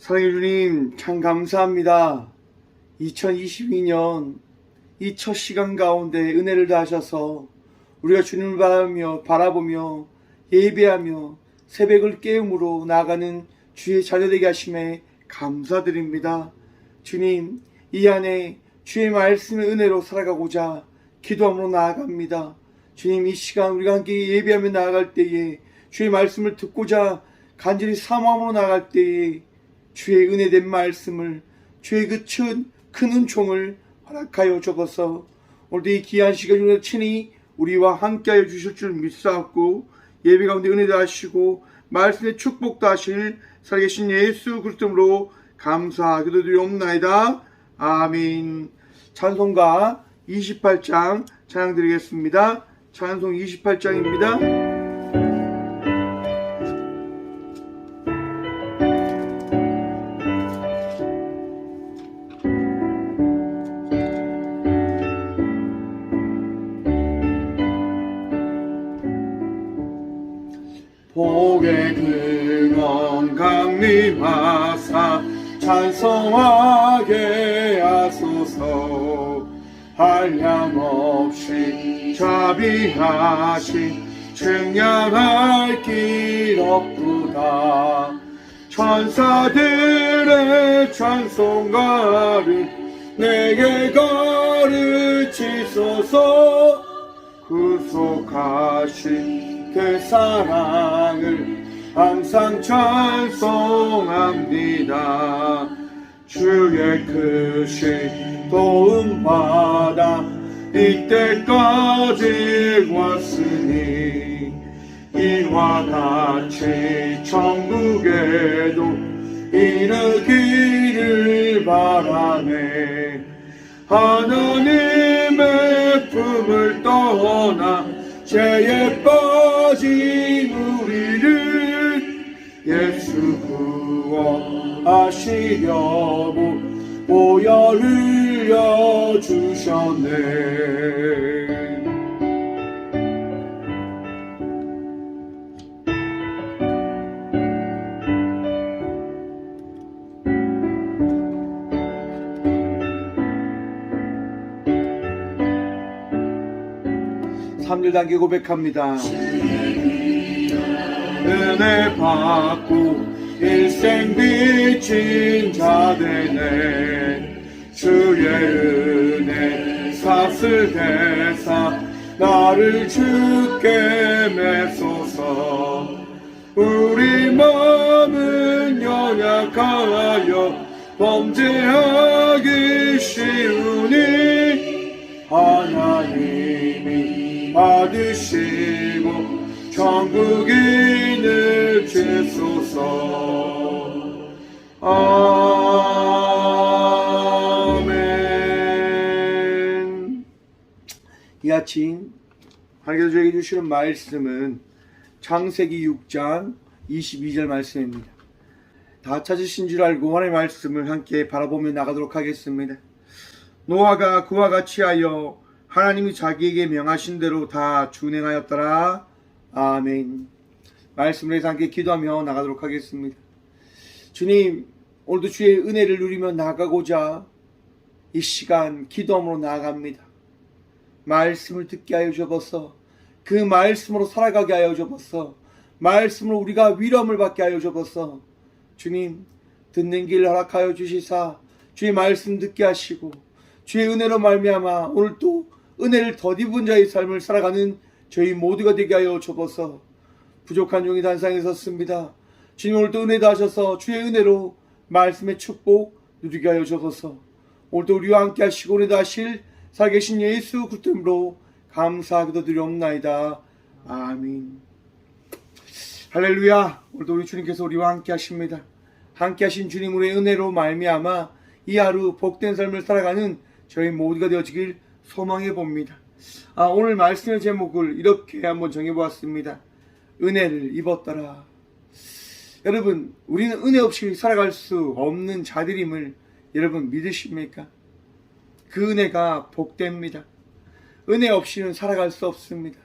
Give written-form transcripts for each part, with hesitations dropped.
사랑해 주님, 참 감사합니다. 2022년 이 첫 시간 가운데 은혜를 다하셔서 우리가 주님을 바라보며 예배하며 새벽을 깨움으로 나아가는 주의 자녀되게 하심에 감사드립니다. 주님, 이 안에 주의 말씀의 은혜로 살아가고자 기도함으로 나아갑니다. 주님, 이 시간 우리가 함께 예배하며 나아갈 때에 주의 말씀을 듣고자 간절히 사모함으로 나아갈 때에 주의 은혜된 말씀을, 주의 그 큰 은총을 허락하여 주옵소서. 오늘도 이 귀한 시간을 친히 우리와 함께하여 주실 줄 믿사옵고 예배 가운데 은혜도 하시고 말씀의 축복도 하실 살아계신 예수 그리스도로 감사 기도드리옵나이다. 아멘. 찬송가 28장 찬양 드리겠습니다. 찬송 28장입니다. 복의 근원 강림하사 찬송하게 하소서. 한량없이 자비하신 측량할 길 없도다. 천사들의 찬송가를 내게 가르치소서. 구속하신 그 사랑을 항상 찬송합니다. 주의 크신 도움 받아 이때까지 왔으니 이와 같이 천국에도 이르기를 바라네. 하나님의 품을 떠나 죄에 빠진 우리를 예수 구원하시려고 보혈 흘려주셨네. 3절 단계 고백합니다. 은혜 받고 일생 비친 자 되네. 주의 은혜 삭슬 대사 나를 주께 매소서. 우리 마음은 연약하여 범죄하기 쉬우니 하나님이 받으시고 천국인을 주소서. 아멘. 이 아침 하나님께서 저에게 주시는 말씀은 창세기 6장 22절 말씀입니다. 다 찾으신 줄 알고 하나님의 말씀을 함께 바라보며 나가도록 하겠습니다. 노아가 그와 같이 하여 하나님이 자기에게 명하신 대로 다 준행하였더라. 아멘. 말씀을 해서 함께 기도하며 나가도록 하겠습니다. 주님, 오늘도 주의 은혜를 누리며 나가고자 이 시간 기도함으로 나아갑니다. 말씀을 듣게 하여 주옵소서. 그 말씀으로 살아가게 하여 주옵소서. 말씀으로 우리가 위로함을 받게 하여 주옵소서. 주님, 듣는 길 허락하여 주시사 주의 말씀 듣게 하시고 주의 은혜로 말미암아 오늘 또 은혜를 덧입은 자의 삶을 살아가는 저희 모두가 되게 하여 주옵소서. 부족한 종이 단상에 섰습니다. 주님, 오늘도 은혜 다하셔서 주의 은혜로 말씀의 축복 누리게 하여 주옵소서. 오늘도 우리와 함께 하시고 은혜 다하실 살아계신 예수 그리스도로 감사하기도 드리옵나이다. 아멘. 할렐루야. 오늘도 우리 주님께서 우리와 함께 하십니다. 함께 하신 주님의 은혜로 말미암아 이 하루 복된 삶을 살아가는 저희 모두가 되어지길 소망해 봅니다. 오늘 말씀의 제목을 이렇게 한번 정해보았습니다. 은혜를 입었더라. 여러분, 우리는 은혜 없이 살아갈 수 없는 자들임을 여러분 믿으십니까? 그 은혜가 복됩니다. 은혜 없이는 살아갈 수 없습니다.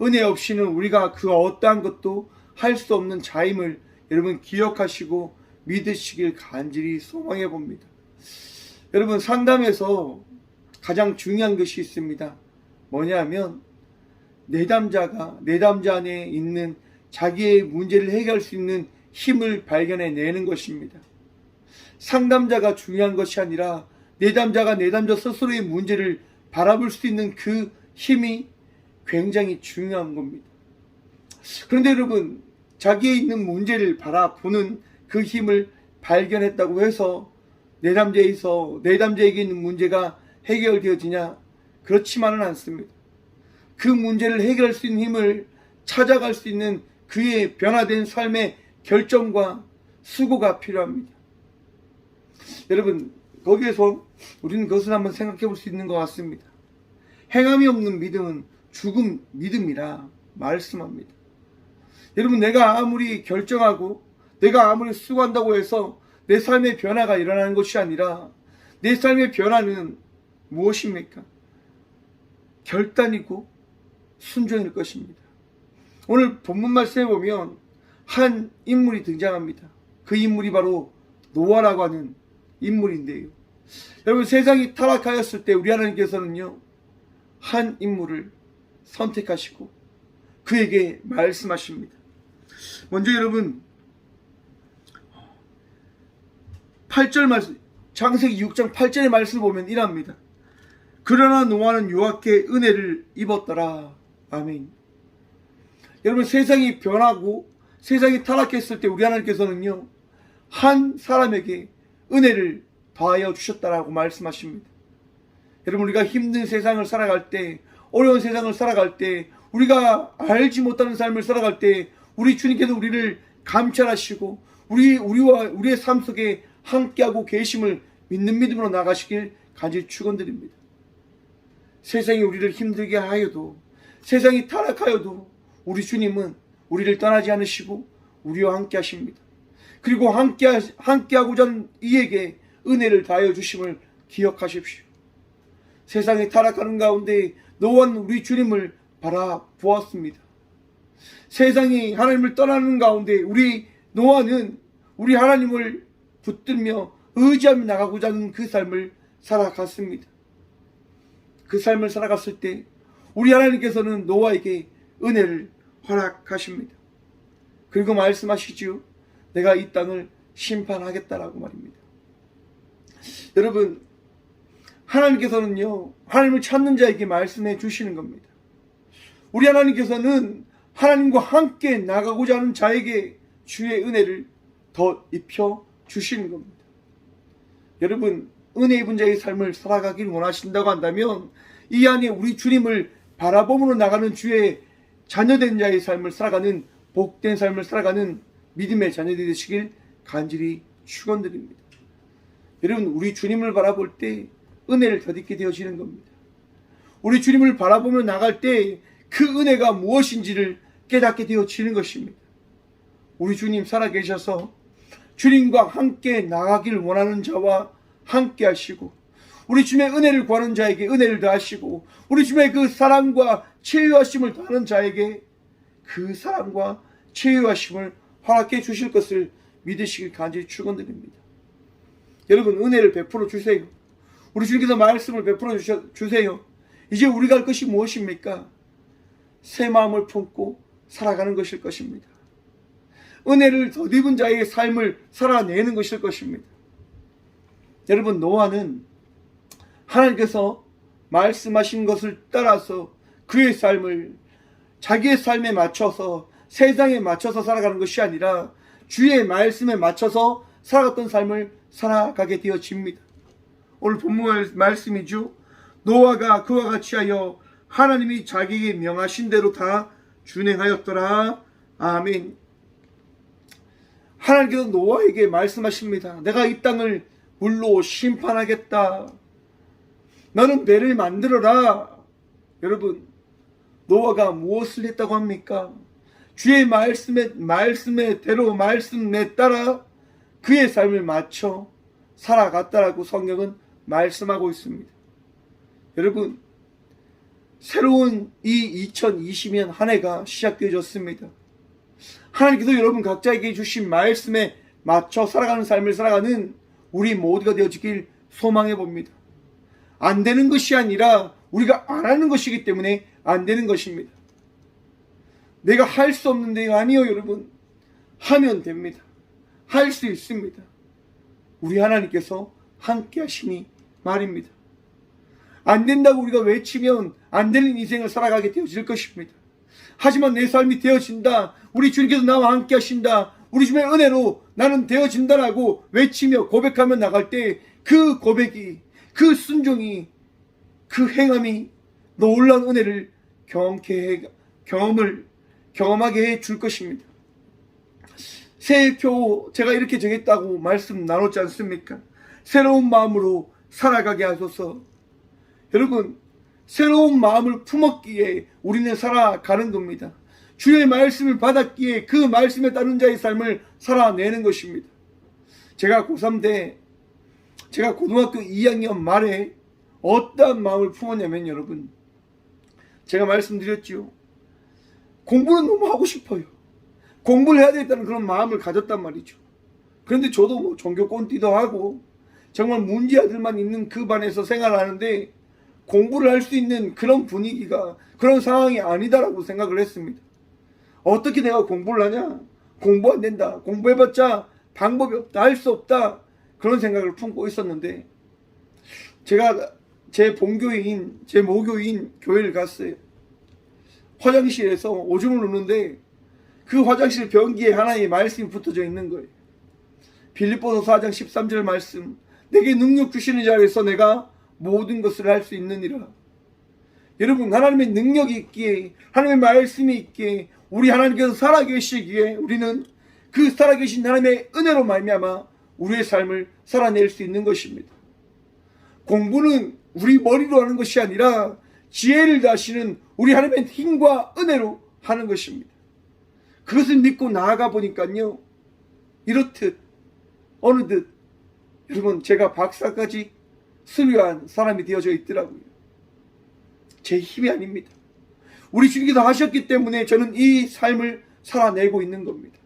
은혜 없이는 우리가 그 어떠한 것도 할 수 없는 자임을 여러분 기억하시고 믿으시길 간절히 소망해 봅니다. 여러분, 상담에서 가장 중요한 것이 있습니다. 뭐냐면 내담자 안에 있는 자기의 문제를 해결할 수 있는 힘을 발견해내는 것입니다. 상담자가 중요한 것이 아니라 내담자 스스로의 문제를 바라볼 수 있는 그 힘이 굉장히 중요한 겁니다. 그런데 여러분, 자기의 있는 문제를 바라보는 그 힘을 발견했다고 해서 내담자에게 있는 문제가 해결되어지냐? 그렇지만은 않습니다. 그 문제를 해결할 수 있는 힘을 찾아갈 수 있는 그의 변화된 삶의 결정과 수고가 필요합니다. 여러분, 거기에서 우리는 그것을 한번 생각해 볼 수 있는 것 같습니다. 행함이 없는 믿음은 죽은 믿음이라 말씀합니다. 여러분, 내가 아무리 결정하고 내가 아무리 수고한다고 해서 내 삶의 변화가 일어나는 것이 아니라 내 삶의 변화는 무엇입니까? 결단이고 순종일 것입니다. 오늘 본문 말씀에 보면 한 인물이 등장합니다. 그 인물이 바로 노아라고 하는 인물인데요. 여러분, 세상이 타락하였을 때 우리 하나님께서는요, 한 인물을 선택하시고 그에게 말씀하십니다. 먼저 여러분, 8절 말씀, 창세기 6장 8절의 말씀을 보면 이랍니다. 그러나 노아는 여호와께 은혜를 입었더라. 아멘. 여러분, 세상이 변하고 세상이 타락했을 때 우리 하나님께서는요, 한 사람에게 은혜를 더하여 주셨다라고 말씀하십니다. 여러분, 우리가 힘든 세상을 살아갈 때, 어려운 세상을 살아갈 때, 우리가 알지 못하는 삶을 살아갈 때 우리 주님께서 우리를 감찰하시고 우리의 삶 속에 함께하고 계심을 믿는 믿음으로 나가시길 간절히 축원드립니다. 세상이 우리를 힘들게 하여도, 세상이 타락하여도 우리 주님은 우리를 떠나지 않으시고 우리와 함께 하십니다. 그리고 함께하고자 하는 이에게 은혜를 다하여 주심을 기억하십시오. 세상이 타락하는 가운데 노아는 우리 주님을 바라보았습니다. 세상이 하나님을 떠나는 가운데 우리 노아는 우리 하나님을 붙들며 의지하며 나가고자 하는 그 삶을 살아갔습니다. 그 삶을 살아갔을 때 우리 하나님께서는 노아에게 은혜를 허락하십니다. 그리고 말씀하시지요. 내가 이 땅을 심판하겠다라고 말입니다. 여러분, 하나님께서는요, 하나님을 찾는 자에게 말씀해 주시는 겁니다. 우리 하나님께서는 하나님과 함께 나가고자 하는 자에게 주의 은혜를 더 입혀 주시는 겁니다. 여러분, 은혜 입은 자의 삶을 살아가길 원하신다고 한다면 이 안에 우리 주님을 바라봄으로 나가는 주의 자녀된 자의 삶을 살아가는, 복된 삶을 살아가는 믿음의 자녀들이 되시길 간절히 축원드립니다. 여러분, 우리 주님을 바라볼 때 은혜를 덧입게 되어지는 겁니다. 우리 주님을 바라보며 나갈 때 그 은혜가 무엇인지를 깨닫게 되어지는 것입니다. 우리 주님 살아계셔서 주님과 함께 나가길 원하는 자와 함께 하시고, 우리 주님의 은혜를 구하는 자에게 은혜를 더하시고, 우리 주님의 그 사랑과 치유하심을 더하는 자에게 그 사랑과 치유하심을 허락해 주실 것을 믿으시길 간절히 축원드립니다. 여러분, 은혜를 베풀어 주세요. 우리 주님께서 말씀을 베풀어 주세요. 이제 우리가 할 것이 무엇입니까? 새 마음을 품고 살아가는 것일 것입니다. 은혜를 덧입은 자의 삶을 살아내는 것일 것입니다. 여러분, 노아는 하나님께서 말씀하신 것을 따라서 그의 삶을 자기의 삶에 맞춰서, 세상에 맞춰서 살아가는 것이 아니라 주의 말씀에 맞춰서 살아갔던 삶을 살아가게 되어집니다. 오늘 본문 말씀이죠. 노아가 그와 같이 하여 하나님이 자기에게 명하신 대로 다 준행하였더라. 아멘. 하나님께서 노아에게 말씀하십니다. 내가 이 땅을 물로 심판하겠다. 너는 배를 만들어라. 여러분, 노아가 무엇을 했다고 합니까? 주의 말씀에 따라 그의 삶을 맞춰 살아갔다라고 성경은 말씀하고 있습니다. 여러분, 새로운 이 2020년 한 해가 시작되어졌습니다. 하나님께서 여러분 각자에게 주신 말씀에 맞춰 살아가는 삶을 살아가는 우리 모두가 되어지길 소망해 봅니다. 안 되는 것이 아니라 우리가 안 하는 것이기 때문에 안 되는 것입니다. 내가 할 수 없는데요. 아니요, 여러분. 하면 됩니다. 할 수 있습니다. 우리 하나님께서 함께 하시니 말입니다. 안 된다고 우리가 외치면 안 되는 인생을 살아가게 되어질 것입니다. 하지만 내 삶이 되어진다. 우리 주님께서 나와 함께 하신다. 우리 주님의 은혜로 나는 되어진다라고 외치며 고백하며 나갈 때 그 고백이, 그 순종이, 그 행함이 놀라운 은혜를 경험하게 해줄 것입니다. 새해표 제가 이렇게 정했다고 말씀 나눴지 않습니까? 새로운 마음으로 살아가게 하소서. 여러분, 새로운 마음을 품었기에 우리는 살아가는 겁니다. 주의 말씀을 받았기에 그 말씀에 따른 자의 삶을 살아내는 것입니다. 제가 고3 때, 제가 고등학교 2학년 말에 어떠한 마음을 품었냐면 여러분, 제가 말씀드렸지요. 공부는 너무 하고 싶어요. 공부를 해야 되겠다는 그런 마음을 가졌단 말이죠. 그런데 저도 뭐 종교꼰띠도 하고 정말 문제아들만 있는 그 반에서 생활하는데 공부를 할 수 있는 그런 분위기가, 그런 상황이 아니다라고 생각을 했습니다. 어떻게 내가 공부를 하냐? 공부 안 된다. 공부해봤자 방법이 없다. 할 수 없다. 그런 생각을 품고 있었는데 제가 제 본교인, 제 모교인 교회를 갔어요. 화장실에서 오줌을 누는데 그 화장실 변기에 하나의 말씀이 붙어져 있는 거예요. 빌립보서 4장 13절 말씀. 내게 능력 주시는 자에서 내가 모든 것을 할 수 있느니라. 여러분, 하나님의 능력이 있기에, 하나님의 말씀이 있기에, 우리 하나님께서 살아계시기에 우리는 그 살아계신 하나님의 은혜로 말미암아 우리의 삶을 살아낼 수 있는 것입니다. 공부는 우리 머리로 하는 것이 아니라 지혜를 다시는 우리 하나님의 힘과 은혜로 하는 것입니다. 그것을 믿고 나아가 보니까요, 이렇듯 어느덧 여러분, 제가 박사까지 수료한 사람이 되어져 있더라고요. 제 힘이 아닙니다. 우리 주님께서 하셨기 때문에 저는 이 삶을 살아내고 있는 겁니다.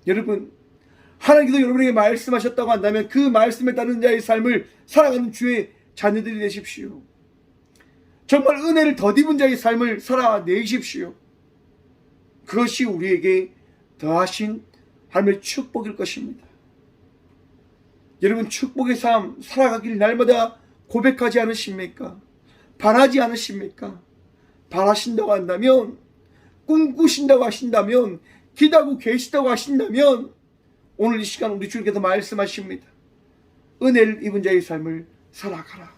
여러분, 하나님께서 여러분에게 말씀하셨다고 한다면 그 말씀에 따른 자의 삶을 살아가는 주의 자녀들이 되십시오. 정말 은혜를 덧입은 자의 삶을 살아내십시오. 그것이 우리에게 더하신 하나님의 축복일 것입니다. 여러분, 축복의 삶 살아가길 날마다 고백하지 않으십니까? 바라지 않으십니까? 바라신다고 한다면, 꿈꾸신다고 하신다면, 기도하고 계시다고 하신다면 오늘 이 시간 우리 주님께서 말씀하십니다. 은혜를 입은 자의 삶을 살아가라.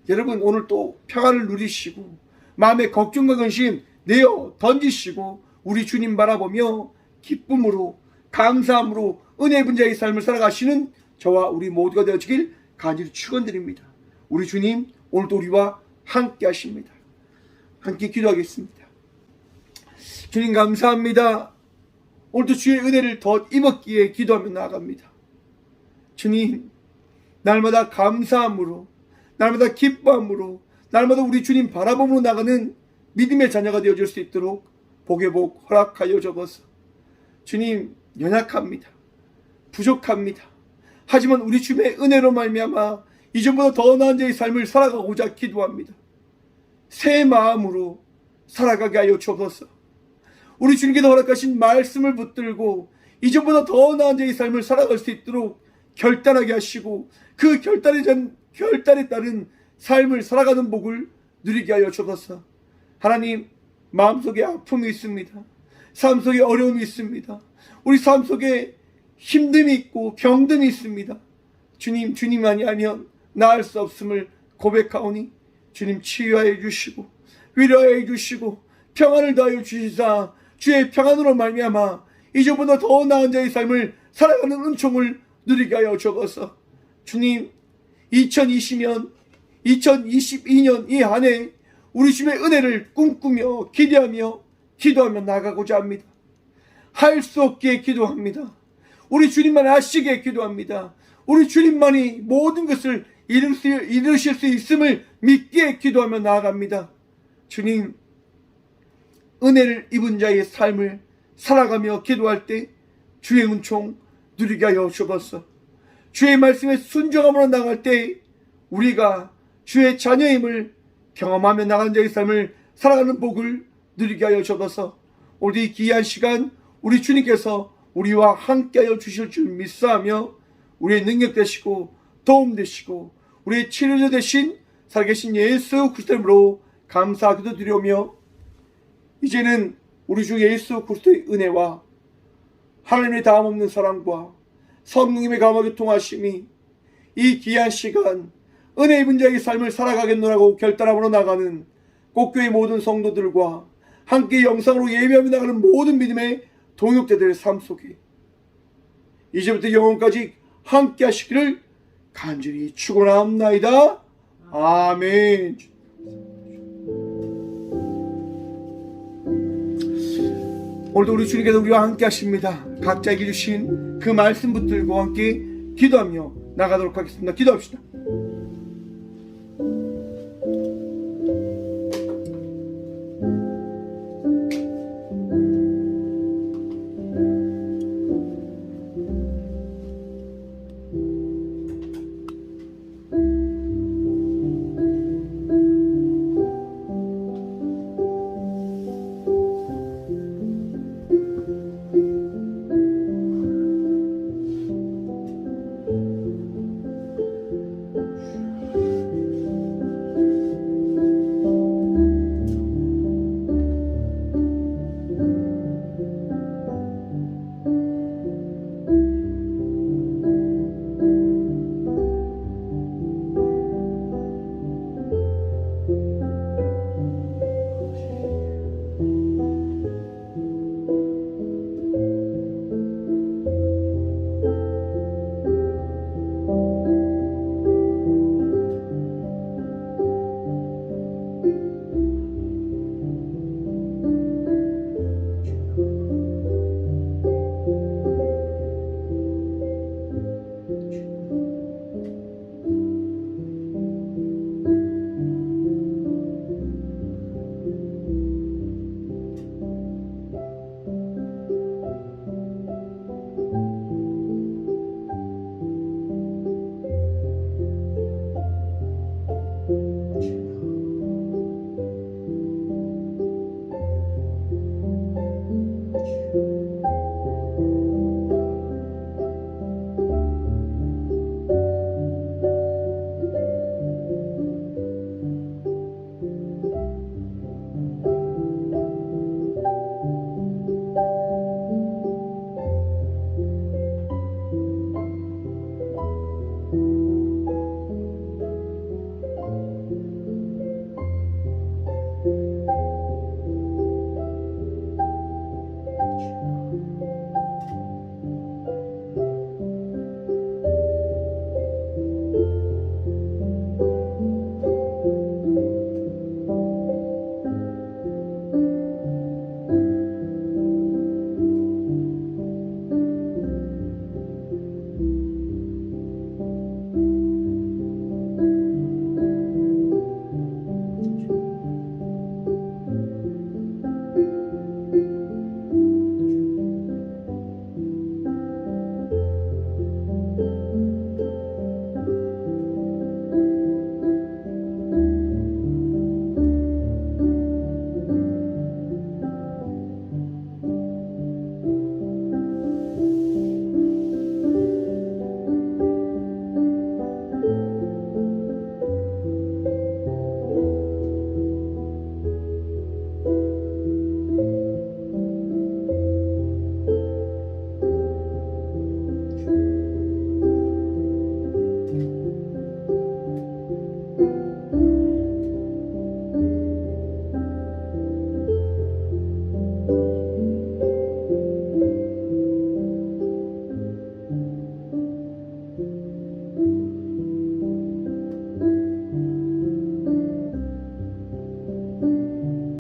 여러분, 오늘 또 평안을 누리시고 마음의 걱정과 근심 내어 던지시고 우리 주님 바라보며 기쁨으로, 감사함으로 은혜 입은 자의 삶을 살아가시는 저와 우리 모두가 되어지길 간절히 축원드립니다. 우리 주님 오늘도 우리와 함께 하십니다. 함께 기도하겠습니다. 주님 감사합니다. 오늘도 주의 은혜를 더 입었기에 기도하며 나아갑니다. 주님, 날마다 감사함으로, 날마다 기뻐함으로, 날마다 우리 주님 바라보며 나가는 믿음의 자녀가 되어줄 수 있도록 복의 복 허락하여 주옵소서. 주님, 연약합니다. 부족합니다. 하지만 우리 주님의 은혜로 말미암아 이전보다 더 나은 자의 삶을 살아가고자 기도합니다. 새 마음으로 살아가게 하여 주옵소서. 우리 주님께서 허락하신 말씀을 붙들고 이전보다 더 나은 자의 삶을 살아갈 수 있도록 결단하게 하시고 그 결단에 따른 삶을 살아가는 복을 누리게 하여 주옵소서. 하나님, 마음속에 아픔이 있습니다. 삶 속에 어려움이 있습니다. 우리 삶 속에 힘듦이 있고 병듦이 있습니다. 주님, 주님만이 아니면 나을 수 없음을 고백하오니 주님 치유하여 주시고 위로하여 주시고 평안을 더하여 주시사 주의 평안으로 말미암아 이전보다 더 나은 자의 삶을 살아가는 은총을 누리게 하여 주옵소서. 주님, 2022년 이 한 해 우리 주님의 은혜를 꿈꾸며 기도하며 나가고자 합니다. 할 수 없기에 기도합니다. 우리 주님만 하시기에 기도합니다. 우리 주님만이 모든 것을 이루실 수 있음을 믿기에 기도하며 나아갑니다. 주님, 은혜를 입은 자의 삶을 살아가며 기도할 때 주의 은총 누리게 하여 주옵소서. 주의 말씀에 순종함으로 나갈 때 우리가 주의 자녀임을 경험하며 나가는 자의 삶을 살아가는 복을 누리게 하여 주옵소서. 오늘 이 귀한 시간 우리 주님께서 우리와 함께하여 주실 줄 믿사하며 우리의 능력 되시고 도움 되시고 우리의 치료자 되신 살아계신 예수 그리스도의 이름으로 감사하기도 드리오며, 이제는 우리 주 예수 그리스도의 은혜와 하나님의 다함없는 사랑과 성령님의 감화교 통하심이 이 귀한 시간 은혜 입은 자의 삶을 살아가겠노라고 결단함으로 나가는 꽃교회 모든 성도들과 함께 영상으로 예배하며 나가는 모든 믿음의 동역자들의 삶 속에 이제부터 영원까지 함께 하시기를 간절히 축원합나이다. 아멘. 오늘도 우리 주님께서 우리와 함께 하십니다. 각자에게 주신 그 말씀 붙들고 함께 기도하며 나가도록 하겠습니다. 기도합시다.